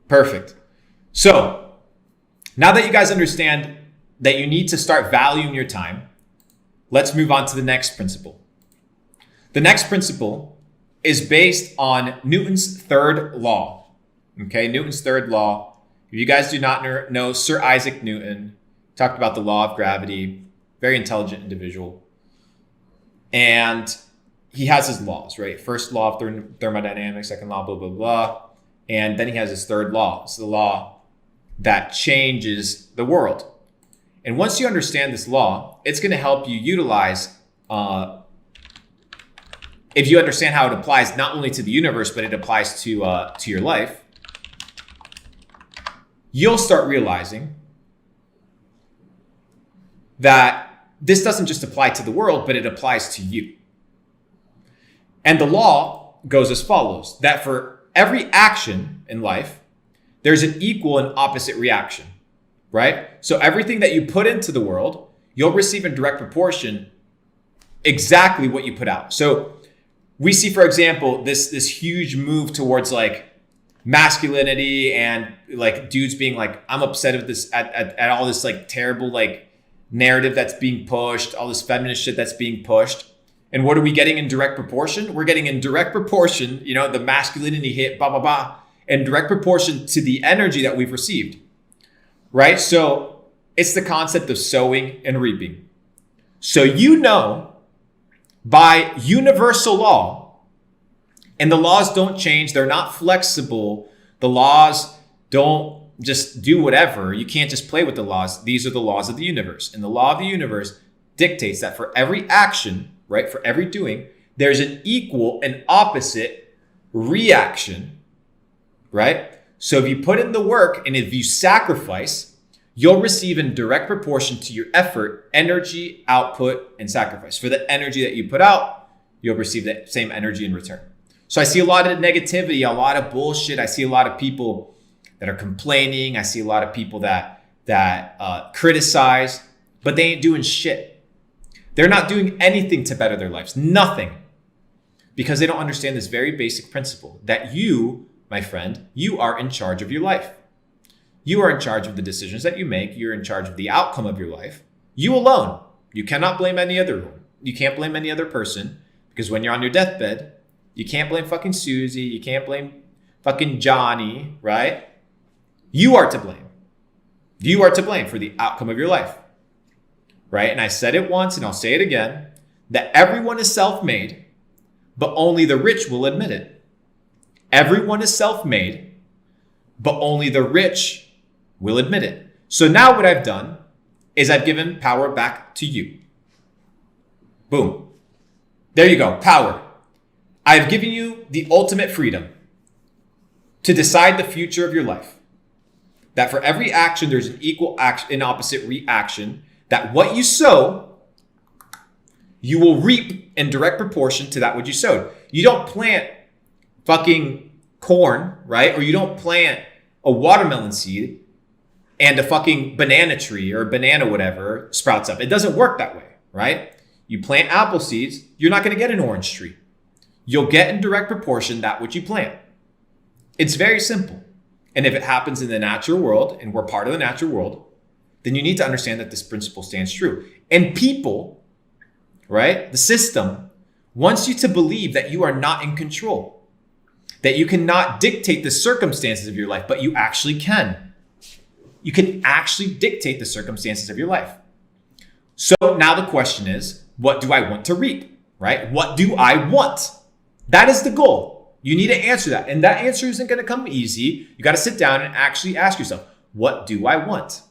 Perfect. So now that you guys understand that you need to start valuing your time, let's move on to the next principle. The next principle is based on Newton's third law. Okay, Newton's third law. If you guys do not know, Sir Isaac Newton talked about the law of gravity, very intelligent individual. And he has his laws, right? First law of thermodynamics, second law, blah, blah, blah. And then he has his third law. It's the law that changes the world. And once you understand this law, it's going to help you utilize, if you understand how it applies not only to the universe, but it applies to your life, you'll start realizing that this doesn't just apply to the world, but it applies to you. And the law goes as follows, that for every action in life, there's an equal and opposite reaction, right? So everything that you put into the world, you'll receive in direct proportion exactly what you put out. So we see, for example, this huge move towards like masculinity and like dudes being like, I'm upset at this, at all this like terrible like narrative that's being pushed, all this feminist shit that's being pushed. And what are we getting in direct proportion? We're getting in direct proportion, the masculinity hit, blah, blah, blah, in direct proportion to the energy that we've received, right? So it's the concept of sowing and reaping. So by universal law, and the laws don't change, they're not flexible. The laws don't just do whatever. You can't just play with the laws. These are the laws of the universe. And the law of the universe dictates that for every action, right, for every doing, there's an equal and opposite reaction, right? So if you put in the work and if you sacrifice, you'll receive in direct proportion to your effort, energy, output, and sacrifice. For the energy that you put out, you'll receive that same energy in return. So I see a lot of negativity, a lot of bullshit. I see a lot of people that are complaining. I see a lot of people that criticize, but they ain't doing shit. They're not doing anything to better their lives. Nothing. Because they don't understand this very basic principle that you, my friend, you are in charge of your life. You are in charge of the decisions that you make. You're in charge of the outcome of your life. You alone. You cannot blame any other one. You can't blame any other person because when you're on your deathbed, you can't blame fucking Susie. You can't blame fucking Johnny, right? You are to blame. You are to blame for the outcome of your life, right? And I said it once and I'll say it again, that everyone is self-made, but only the rich will admit it. Everyone is self-made, but only the rich will admit it. So now what I've done is I've given power back to you. Boom. There you go. Power. I've given you the ultimate freedom to decide the future of your life. That for every action, there's an equal action and opposite reaction. That what you sow, you will reap in direct proportion to that which you sowed. You don't plant fucking corn, right? Or you don't plant a watermelon seed and a fucking banana tree or banana whatever sprouts up. It doesn't work that way, right? You plant apple seeds, you're not going to get an orange tree. You'll get in direct proportion that which you plant. It's very simple. And if it happens in the natural world, and we're part of the natural world, then you need to understand that this principle stands true. And people, right, the system, wants you to believe that you are not in control, that you cannot dictate the circumstances of your life, but you actually can. You can actually dictate the circumstances of your life. So now the question is, what do I want to reap, right? What do I want? That is the goal. You need to answer that. And that answer isn't going to come easy. You got to sit down and actually ask yourself, what do I want?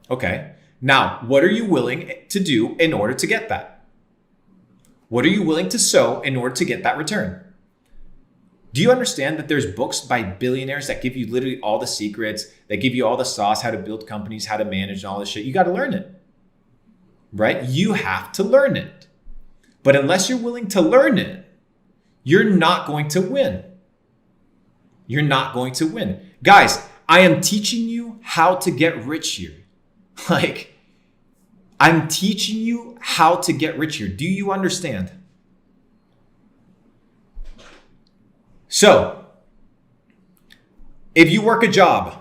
Okay. Now, what are you willing to do in order to get that? What are you willing to sow in order to get that return? Do you understand that there's books by billionaires that give you literally all the secrets, that give you all the sauce, how to build companies, how to manage and all this shit? You got to learn it, right? You have to learn it. But unless you're willing to learn it, you're not going to win. You're not going to win. Guys, I am teaching you how to get rich here. I'm teaching you how to get rich here. Do you understand? So, If you work a job,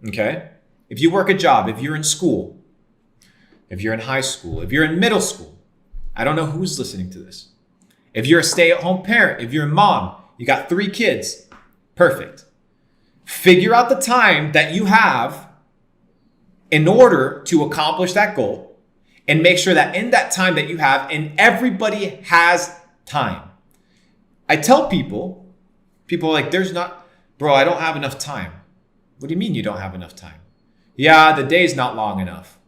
okay? If you work a job, if you're in school, if you're in high school, if you're in middle school, I don't know who's listening to this. If you're a stay-at-home parent, if you're a mom, you got 3 kids, perfect. Figure out the time that you have in order to accomplish that goal and make sure that in that time that you have, and everybody has time. I tell people are like, bro, I don't have enough time. What do you mean you don't have enough time? Yeah, the day's not long enough.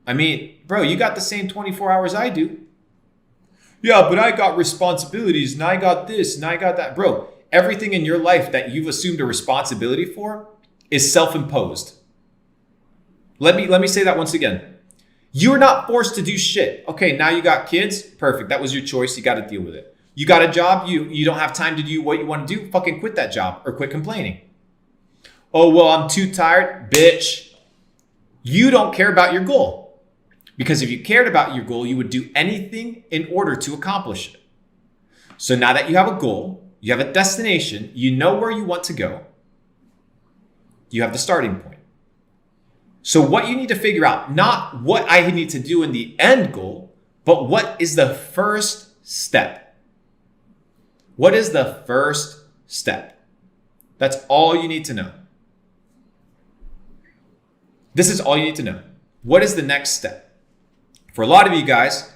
I mean, bro, you got the same 24 hours I do. Yeah, but I got responsibilities and I got this and I got that. Bro, everything in your life that you've assumed a responsibility for is self-imposed. Let me say that once again. You're not forced to do shit. Okay, now you got kids. Perfect. That was your choice. You got to deal with it. You got a job. You don't have time to do what you want to do. Fucking quit that job or quit complaining. Oh, well, I'm too tired. Bitch. You don't care about your goal. Because if you cared about your goal, you would do anything in order to accomplish it. So now that you have a goal, you have a destination, you know where you want to go, you have the starting point. So what you need to figure out, not what I need to do in the end goal, but what is the first step? What is the first step? That's all you need to know. This is all you need to know. What is the next step? For a lot of you guys,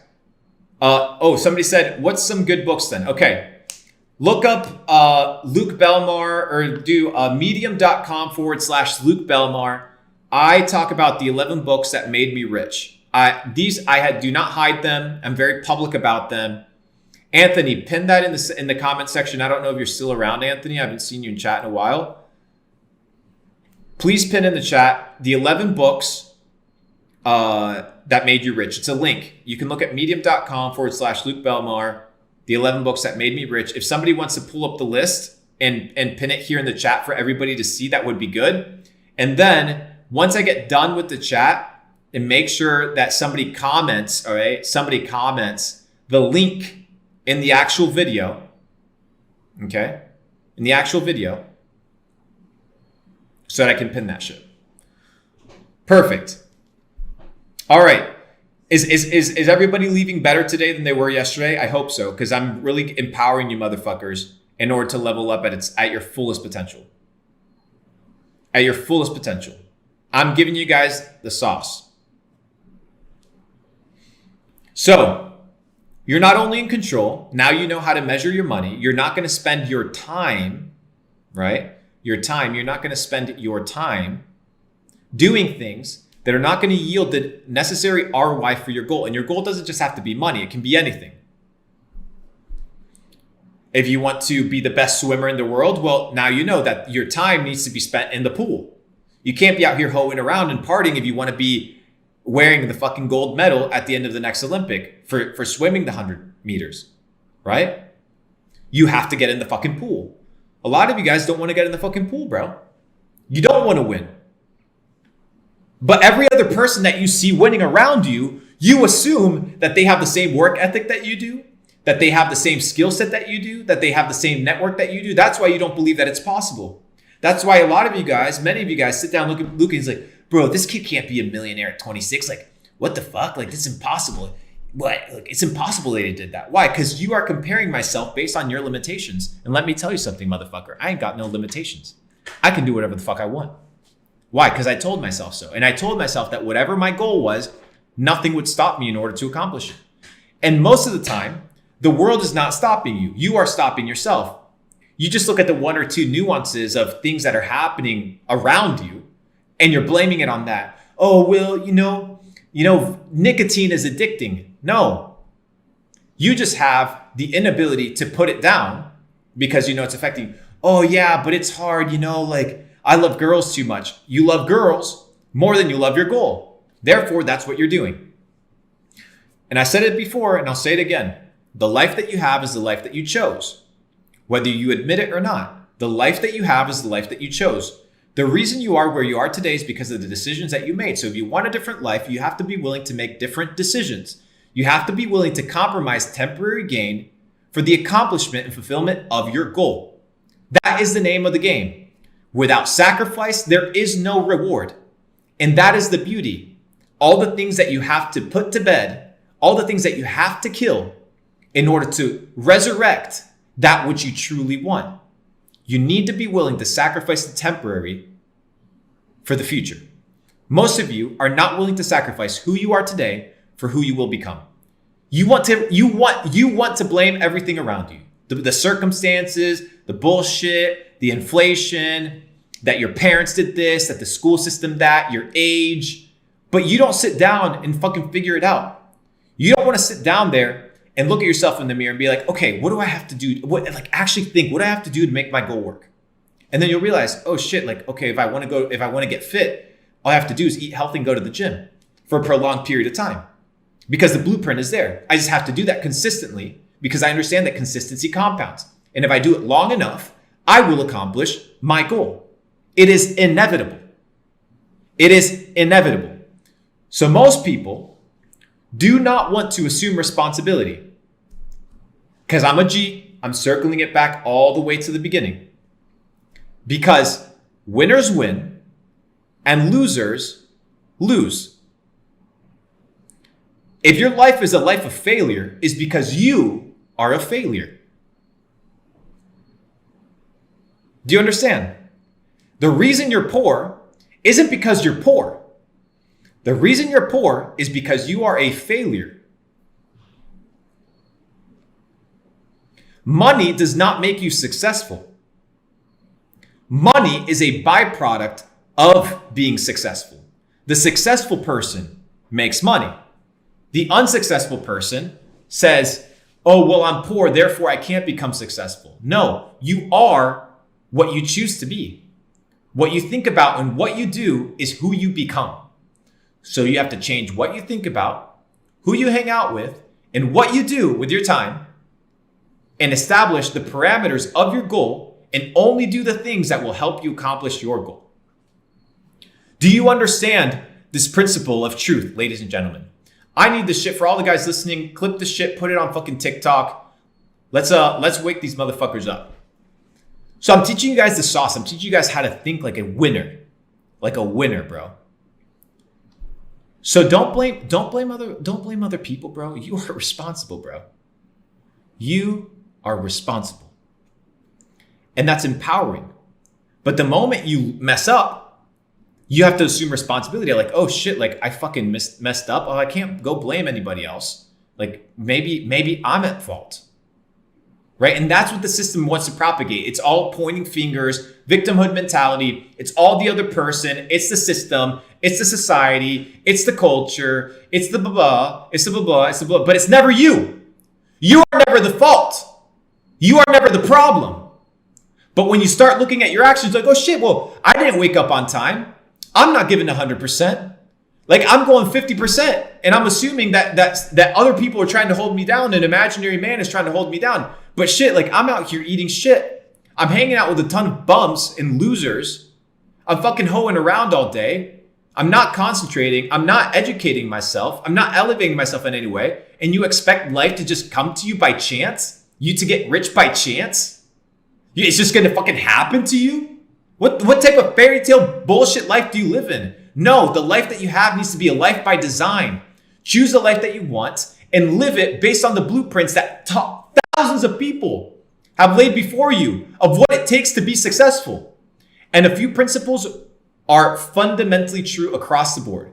somebody said, what's some good books then? Okay, look up Luke Belmar or do medium.com/Luke Belmar. I talk about the 11 books that made me rich. Do not hide them. I'm very public about them. Anthony, pin that in the comment section. I don't know if you're still around, Anthony. I haven't seen you in chat in a while. Please pin in the chat the 11 books that made you rich. It's a link. You can look at medium.com/Luke Belmar, the 11 books that made me rich. If somebody wants to pull up the list and pin it here in the chat for everybody to see, that would be good. And then once I get done with the chat, and make sure that somebody comments, all right? Somebody comments the link in the actual video, okay? In the actual video, so that I can pin that shit. Perfect. All right. Is everybody leaving better today than they were yesterday? I hope so, because I'm really empowering you motherfuckers in order to level up at your fullest potential. At your fullest potential. I'm giving you guys the sauce. So, you're not only in control, now you know how to measure your money. You're not going to spend your time, right? You're not going to spend your time doing things that are not going to yield the necessary ROI for your goal. And your goal doesn't just have to be money. It can be anything. If you want to be the best swimmer in the world, well, now you know that your time needs to be spent in the pool. You can't be out here hoeing around and partying if you want to be wearing the fucking gold medal at the end of the next Olympic for swimming the 100 meters, right? You have to get in the fucking pool. A lot of you guys don't want to get in the fucking pool, bro. You don't want to win. But every other person that you see winning around you, you assume that they have the same work ethic that you do, that they have the same skill set that you do, that they have the same network that you do. That's why you don't believe that it's possible. That's why a lot of you guys, many of you guys sit down, look at Luke and he's like, bro, this kid can't be a millionaire at 26. Like, what the fuck? Like, this is impossible. What? Like, it's impossible that he did that. Why? Because you are comparing myself based on your limitations. And let me tell you something, motherfucker. I ain't got no limitations. I can do whatever the fuck I want. Why? Because I told myself so. And I told myself that whatever my goal was, nothing would stop me in order to accomplish it. And most of the time, the world is not stopping you. You are stopping yourself. You just look at the 1 or 2 nuances of things that are happening around you, and you're blaming it on that. Oh, well, you know, nicotine is addicting. No. You just have the inability to put it down because you know it's affecting you. Oh, yeah, but it's hard, like, I love girls too much. You love girls more than you love your goal. Therefore, that's what you're doing. And I said it before, and I'll say it again. The life that you have is the life that you chose. Whether you admit it or not, the life that you have is the life that you chose. The reason you are where you are today is because of the decisions that you made. So if you want a different life, you have to be willing to make different decisions. You have to be willing to compromise temporary gain for the accomplishment and fulfillment of your goal. That is the name of the game. Without sacrifice, there is no reward. And that is the beauty. All the things that you have to put to bed, all the things that you have to kill in order to resurrect that which you truly want. You need to be willing to sacrifice the temporary for the future. Most of you are not willing to sacrifice who you are today for who you will become. You want to blame everything around you. The circumstances, the bullshit, the inflation, that your parents did this, that the school system that, your age. But you don't sit down and fucking figure it out. You don't want to sit down there and look at yourself in the mirror and be like, okay, what do I have to do? Actually think, what do I have to do to make my goal work? And then you'll realize, oh shit, okay, if I want to get fit, all I have to do is eat healthy and go to the gym for a prolonged period of time. Because the blueprint is there. I just have to do that consistently because I understand that consistency compounds. And if I do it long enough, I will accomplish my goal. It is inevitable. It is inevitable. So most people do not want to assume responsibility. Because I'm a G, I'm circling it back all the way to the beginning. Because winners win and losers lose. If your life is a life of failure, it's because you are a failure. Do you understand? The reason you're poor isn't because you're poor. The reason you're poor is because you are a failure. Money does not make you successful. Money is a byproduct of being successful. The successful person makes money. The unsuccessful person says, oh, well, I'm poor, therefore I can't become successful. No, you are what you choose to be. What you think about and what you do is who you become. So you have to change what you think about, who you hang out with, and what you do with your time, and establish the parameters of your goal and only do the things that will help you accomplish your goal. Do you understand this principle of truth, ladies and gentlemen? I need this shit for all the guys listening. Clip the shit, put it on fucking TikTok. Let's wake these motherfuckers up. So I'm teaching you guys the sauce. I'm teaching you guys how to think like a winner. Like a winner, bro. So don't blame other people, bro. You are responsible, bro. You are responsible. And that's empowering. But the moment you mess up, you have to assume responsibility. Like, oh shit, like I fucking messed up. Oh, I can't go blame anybody else. Like maybe I'm at fault. Right? And that's what the system wants to propagate. It's all pointing fingers, victimhood mentality. It's all the other person. It's the system. It's the society. It's the culture. It's the blah, it's the blah, it's the blah. But it's never you. You are never the fault. You are never the problem. But when you start looking at your actions, like, oh shit, well, I didn't wake up on time. I'm not giving 100%. Like I'm going 50%. And I'm assuming that other people are trying to hold me down. An imaginary man is trying to hold me down. But shit, like I'm out here eating shit. I'm hanging out with a ton of bums and losers. I'm fucking hoeing around all day. I'm not concentrating. I'm not educating myself. I'm not elevating myself in any way. And you expect life to just come to you by chance? You to get rich by chance? It's just gonna fucking happen to you? What type of fairy tale bullshit life do you live in? No, the life that you have needs to be a life by design. Choose the life that you want and live it based on the blueprints that thousands of people have laid before you of what it takes to be successful. And a few principles are fundamentally true across the board.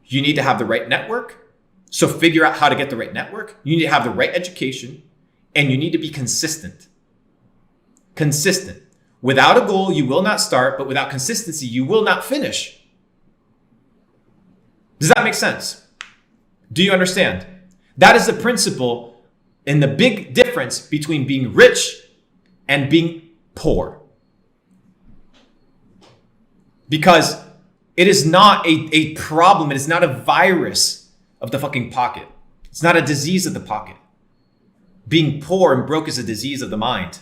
You need to have the right network. So figure out how to get the right network. You need to have the right education and you need to be consistent. Consistent. Without a goal, you will not start, but without consistency, you will not finish. Does that make sense? Do you understand? That is the principle and the big difference between being rich and being poor. Because it is not a problem. It is not a virus of the fucking pocket. It's not a disease of the pocket. Being poor and broke is a disease of the mind.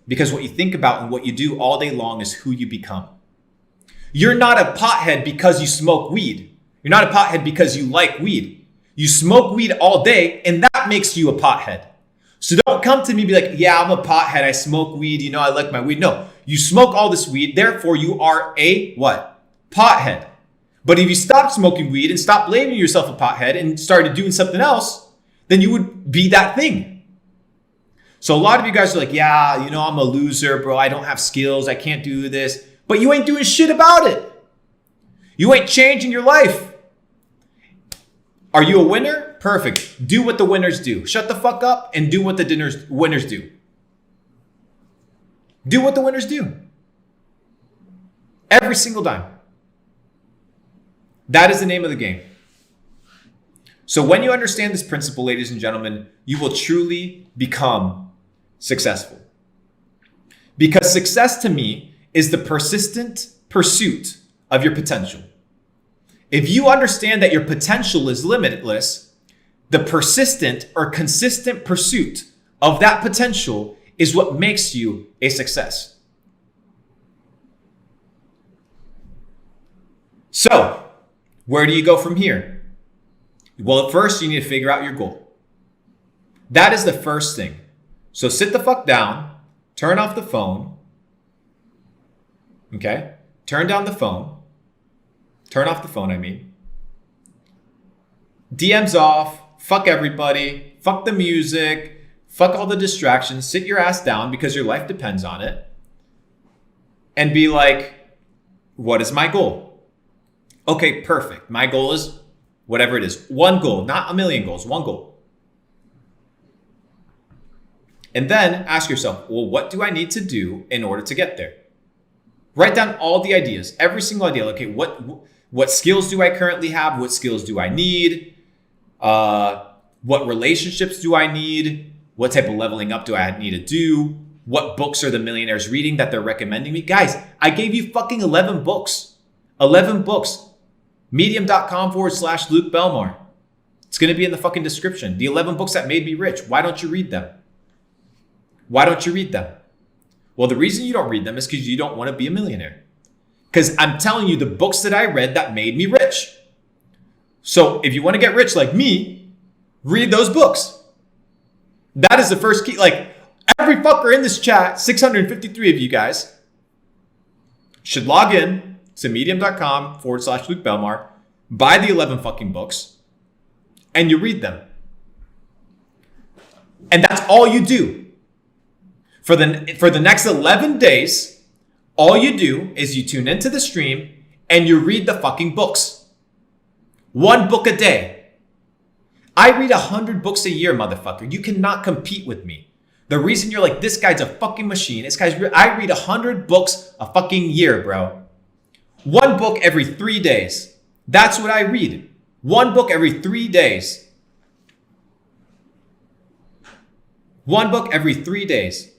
Because what you think about and what you do all day long is who you become. You're not a pothead because you smoke weed. You're not a pothead because you like weed. You smoke weed all day and that makes you a pothead. So don't come to me and be like, yeah, I'm a pothead. I smoke weed. I like my weed. No, You smoke all this weed, therefore you are a what? Pothead. But if you stopped smoking weed and stopped labeling yourself a pothead and started doing something else, then you would be that thing. So a lot of you guys are like, yeah, I'm a loser, bro. I don't have skills. I can't do this. But you ain't doing shit about it. You ain't changing your life. Are you a winner? Perfect. Do what the winners do. Shut the fuck up and do what the winners do. Do what the winners do. Every single time. That is the name of the game. So when you understand this principle, ladies and gentlemen, you will truly become successful. Because success to me is the persistent pursuit of your potential. If you understand that your potential is limitless, the persistent or consistent pursuit of that potential is what makes you a success. So, where do you go from here? Well, first you need to figure out your goal. That is the first thing. So sit the fuck down, turn off the phone. Okay? Turn down the phone. Turn off the phone, I mean. DMs off. Fuck everybody. Fuck the music. Fuck all the distractions. Sit your ass down because your life depends on it. And be like, what is my goal? Okay, perfect. My goal is whatever it is. One goal, not a million goals. One goal. And then ask yourself, well, what do I need to do in order to get there? Write down all the ideas, every single idea. Okay, what skills do I currently have? What skills do I need? What relationships do I need? What type of leveling up do I need to do? What books are the millionaires reading that they're recommending me? Guys, I gave you fucking 11 books. 11 books. Medium.com/Luke Belmar. It's going to be in the fucking description. The 11 books that made me rich. Why don't you read them? Why don't you read them? Well, the reason you don't read them is because you don't want to be a millionaire. Because I'm telling you the books that I read that made me rich. So if you want to get rich like me, read those books. That is the first key. Like every fucker in this chat, 653 of you guys, should log in to medium.com/Luke Belmar, buy the 11 fucking books, and you read them. And that's all you do. For the next 11 days, all you do is you tune into the stream and you read the fucking books. One book a day. I read 100 books a year, motherfucker. You cannot compete with me. The reason you're like, this guy's a fucking machine. I read 100 books a fucking year, bro. One book every 3 days. That's what I read. One book every 3 days. One book every 3 days.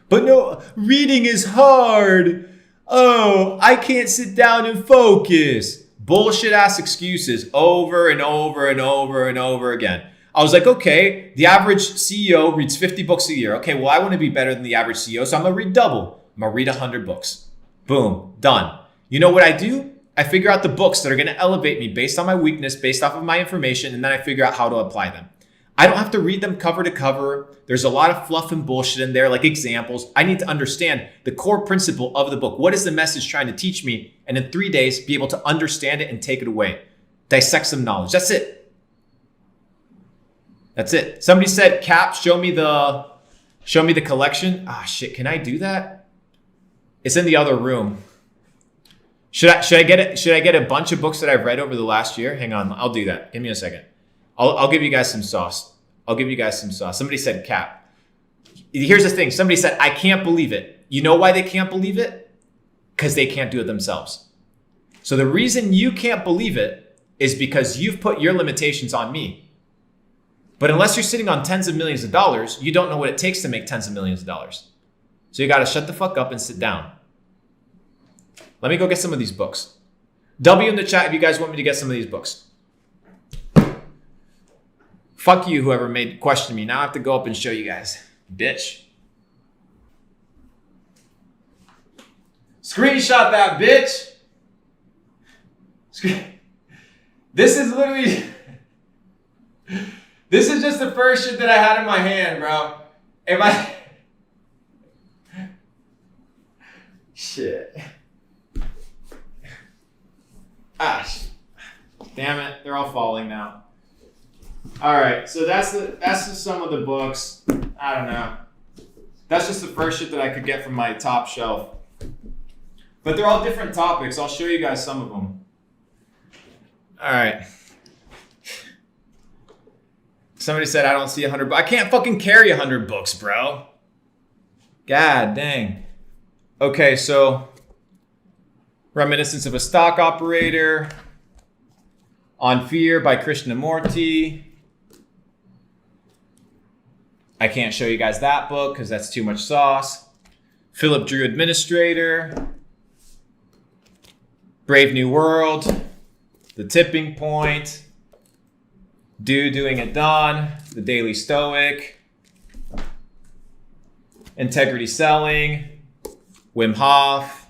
But no, reading is hard. Oh, I can't sit down and focus. Bullshit ass excuses over and over and over and over again. I was like, okay, the average CEO reads 50 books a year. Okay, well, I want to be better than the average CEO, so I'm going to read double. I'm going to read 100 books. Boom, done. You know what I do? I figure out the books that are going to elevate me based on my weakness, based off of my information, and then I figure out how to apply them. I don't have to read them cover to cover. There's a lot of fluff and bullshit in there, like examples. I need to understand the core principle of the book. What is the message trying to teach me? And in 3 days, be able to understand it and take it away. Dissect some knowledge. That's it. That's it. Somebody said, Cap, show me the collection. Ah, shit. Can I do that? It's in the other room. Should I get it? Should I get a bunch of books that I've read over the last year? Hang on. I'll do that. Give me a second. I'll give you guys some sauce. Somebody said Cap. Here's the thing. Somebody said, I can't believe it. You know why they can't believe it? Because they can't do it themselves. So the reason you can't believe it is because you've put your limitations on me. But unless you're sitting on tens of millions of dollars, you don't know what it takes to make tens of millions of dollars. So you got to shut the fuck up and sit down. Let me go get some of these books. W in the chat if you guys want me to get some of these books. Fuck you, whoever questioned me. Now I have to go up and show you guys. Bitch. Screenshot that, bitch. This is literally... This is just the first shit that I had in my hand, bro. Shit. Ah, damn it. They're all falling now. All right. So that's just some of the books. I don't know. That's just the first shit that I could get from my top shelf. But they're all different topics. I'll show you guys some of them. All right. Somebody said I don't see 100 books. I can't fucking carry 100 books, bro. God dang. Okay, so Reminiscence of a Stock Operator. On Fear by Krishnamurti. I can't show you guys that book because that's too much sauce. Philip Drew Administrator. Brave New World. The Tipping Point. Doing It Done. The Daily Stoic. Integrity Selling. Wim Hof.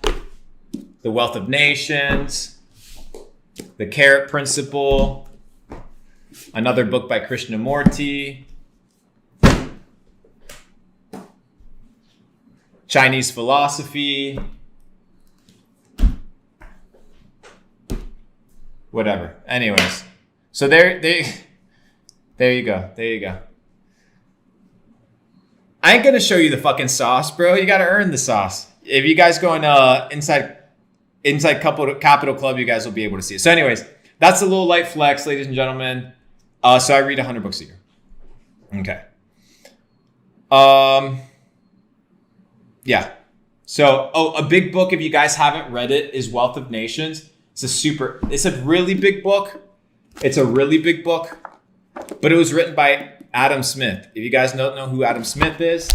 The Wealth of Nations. The Carrot Principle. Another book by Krishnamurti. Chinese Philosophy. Whatever. Anyways. So there you go. There you go. I ain't gonna show you the fucking sauce, bro. You gotta earn the sauce. If you guys go in inside Capital Club, you guys will be able to see it. So anyways, that's a little light flex, ladies and gentlemen. So I read 100 books a year. Okay. Yeah. So, a big book, if you guys haven't read it, is Wealth of Nations. It's a really big book. It's a really big book, but it was written by Adam Smith. If you guys don't know who Adam Smith is,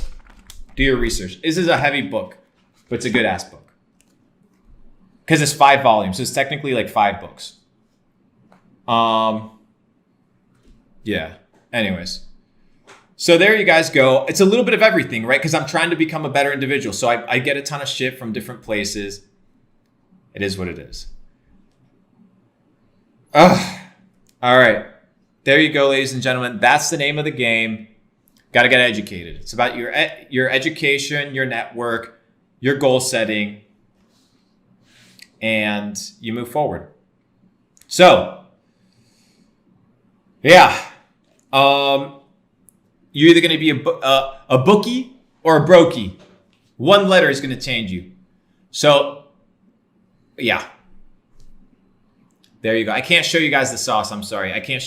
do your research. This is a heavy book, but it's a good ass book. Because it's 5 volumes, so it's technically like 5 books. Yeah. Anyways. So there you guys go. It's a little bit of everything, right? Because I'm trying to become a better individual. So I get a ton of shit from different places. It is what it is. Ugh. All right. There you go, ladies and gentlemen. That's the name of the game. Got to get educated. It's about your education, your network, your goal setting, and you move forward. So, yeah. You're either going to be a bookie or a brokey. One letter is going to change you. So, yeah. There you go. I can't show you guys the sauce. I'm sorry. I can't.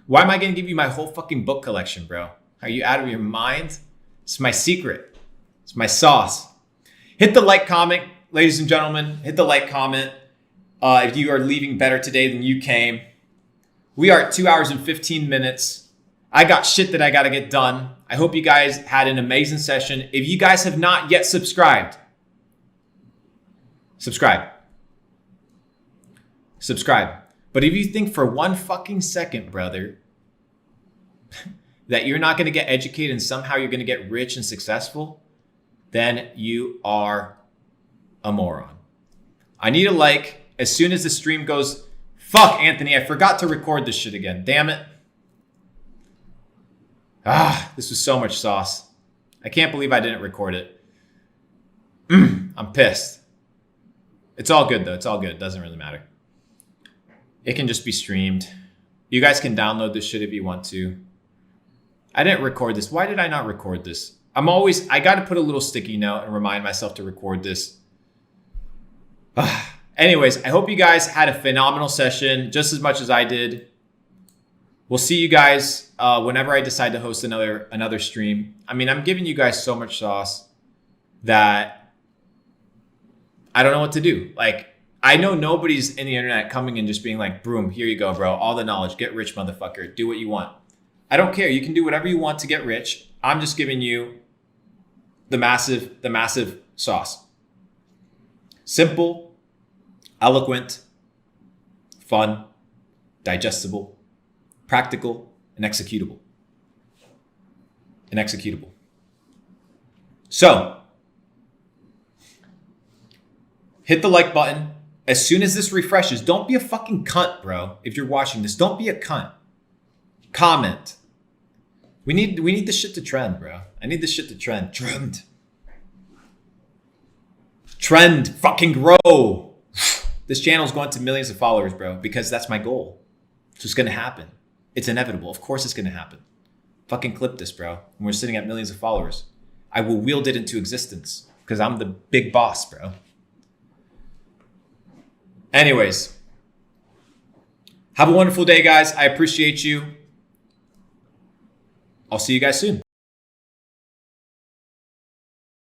Why am I going to give you my whole fucking book collection, bro? Are you out of your mind? It's my secret. It's my sauce. Hit the like comment, ladies and gentlemen. Hit the like comment if you are leaving better today than you came. We are at 2 hours and 15 minutes. I got shit that I got to get done. I hope you guys had an amazing session. If you guys have not yet subscribed, subscribe. But if you think for one fucking second, brother, that you're not going to get educated and somehow you're going to get rich and successful, then you are a moron. I need a like as soon as the stream goes. Fuck, Anthony, I forgot to record this shit again. Damn it. This was so much sauce. I can't believe I didn't record it. I'm pissed. It's all good, though. It's all good. It doesn't really matter. It can just be streamed. You guys can download this shit if you want to. I didn't record this. Why did I not record this? I got to put a little sticky note and remind myself to record this. Anyways, I hope you guys had a phenomenal session, just as much as I did. We'll see you guys whenever I decide to host another stream. I mean, I'm giving you guys so much sauce that I don't know what to do. Like, I know nobody's in the internet coming and just being like, boom, here you go, bro. All the knowledge. Get rich, motherfucker. Do what you want. I don't care. You can do whatever you want to get rich. I'm just giving you the massive sauce. Simple, eloquent, fun, digestible, practical, and executable. So, hit the like button. As soon as this refreshes, don't be a fucking cunt, bro. If you're watching this, don't be a cunt. Comment. We need this shit to trend, bro. I need this shit to trend. Trend, fucking grow. This channel is going to millions of followers, bro, because that's my goal. It's just going to happen. It's inevitable. Of course it's going to happen. Fucking clip this, bro. And we're sitting at millions of followers. I will wield it into existence because I'm the big boss, bro. Anyways, have a wonderful day, guys. I appreciate you. I'll see you guys soon.